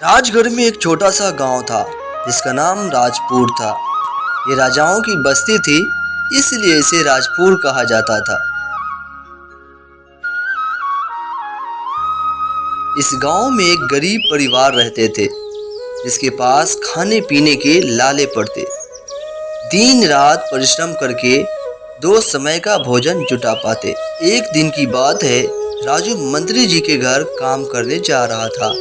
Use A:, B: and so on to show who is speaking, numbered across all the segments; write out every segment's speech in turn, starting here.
A: राजगढ़ में एक छोटा सा गांव था जिसका नाम राजपुर था। ये राजाओं की बस्ती थी, इसलिए इसे राजपुर कहा जाता था। इस गांव में एक गरीब परिवार रहते थे जिसके पास खाने पीने के लाले पड़ते। दिन रात परिश्रम करके 2 समय का भोजन जुटा पाते। एक दिन की बात है, राजू मंत्री जी के घर काम करने जा रहा था,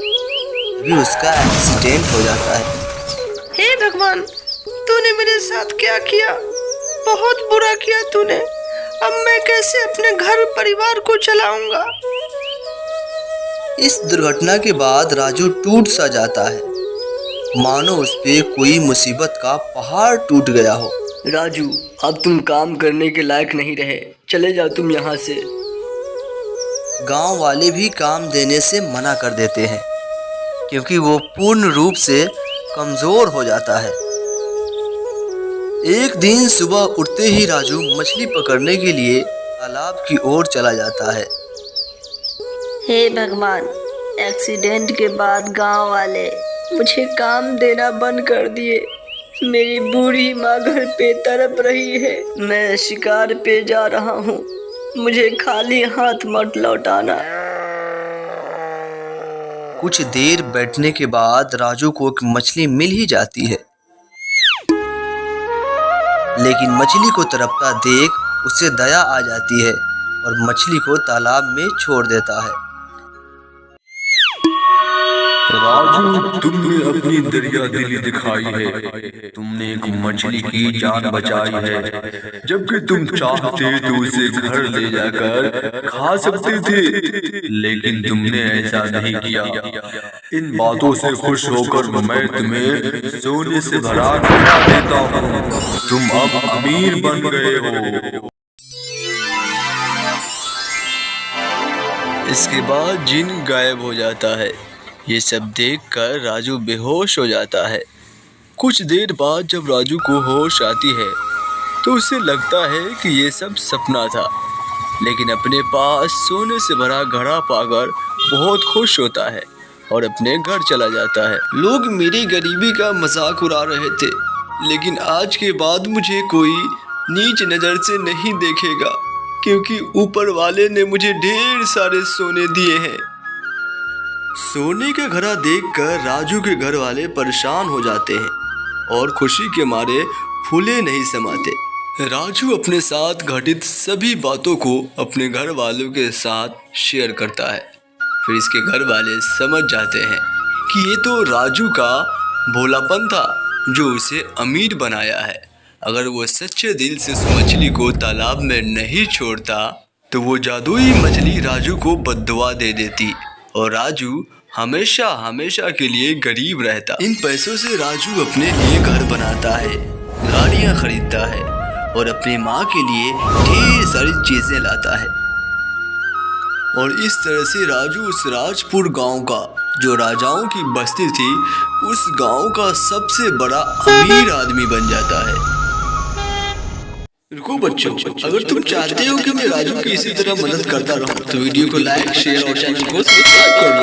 A: तभी उसका एक्सीडेंट हो जाता है।
B: हे भगवान, तूने मेरे साथ क्या किया? बहुत बुरा किया तूने। अब मैं कैसे अपने घर परिवार को चलाऊंगा?
A: इस दुर्घटना के बाद राजू टूट सा जाता है, मानो उस पे कोई मुसीबत का पहाड़ टूट गया हो।
B: राजू, अब तुम काम करने के लायक नहीं रहे, चले जाओ तुम यहाँ से।
A: गांव वाले भी काम देने से मना कर देते हैं क्योंकि वो पूर्ण रूप से कमजोर हो जाता है। एक दिन सुबह उठते ही राजू मछली पकड़ने के लिए तालाब की ओर चला जाता है।
B: हे भगवान, एक्सीडेंट के बाद गांव वाले मुझे काम देना बंद कर दिए। मेरी बूढ़ी माँ घर पे तड़प रही है। मैं शिकार पे जा रहा हूँ, मुझे खाली हाथ मत लौटाना।
A: कुछ देर बैठने के बाद राजू को एक मछली मिल ही जाती है, लेकिन मछली को तड़पता देख उसे दया आ जाती है और मछली को तालाब में छोड़ देता है।
C: राजू, तुमने अपनी दरिया दिली दिखाई है। तुमने एक मछली की जान बचाई है, जबकि तुम चाहते तो उसे घर ले जाकर खा सकते थे, लेकिन तुमने ऐसा नहीं किया। इन बातों से खुश होकर मैं तुम्हें सोने से भरा घड़ा देता हूँ। तुम अब अमीर बन गए हो।
A: इसके बाद जिन गायब हो जाता है। ये सब देखकर राजू बेहोश हो जाता है। कुछ देर बाद जब राजू को होश आती है तो उसे लगता है कि ये सब सपना था, लेकिन अपने पास सोने से भरा घड़ा पाकर बहुत खुश होता है और अपने घर चला जाता है। लोग मेरी गरीबी का मजाक उड़ा रहे थे, लेकिन आज के बाद मुझे कोई नीच नज़र से नहीं देखेगा, क्योंकि ऊपर वाले ने मुझे ढेर सारे सोने दिए हैं। सोने का घड़ा देखकर राजू के घर वाले परेशान हो जाते हैं और खुशी के मारे फूले नहीं समाते। राजू अपने साथ घटित सभी बातों को अपने घर वालों के साथ शेयर करता है। फिर इसके घर वाले समझ जाते हैं कि ये तो राजू का भोलापन था जो उसे अमीर बनाया है। अगर वो सच्चे दिल से उस मछली को तालाब में नहीं छोड़ता तो वो जादुई मछली राजू को बद्दुआ दे देती और राजू हमेशा हमेशा के लिए गरीब रहता। इन पैसों से राजू अपने लिए घर बनाता है, गाड़ियाँ खरीदता है और अपनी माँ के लिए ढेर सारी चीजें लाता है। और इस तरह से राजू उस राजपुर गांव का, जो राजाओं की बस्ती थी, उस गांव का सबसे बड़ा अमीर आदमी बन जाता है। रुको बच्चों, अगर तुम चाहते हो कि मैं राजू की इसी तरह मदद करता रहूं तो वीडियो को लाइक, शेयर और चैनल को सब्सक्राइब कर लो।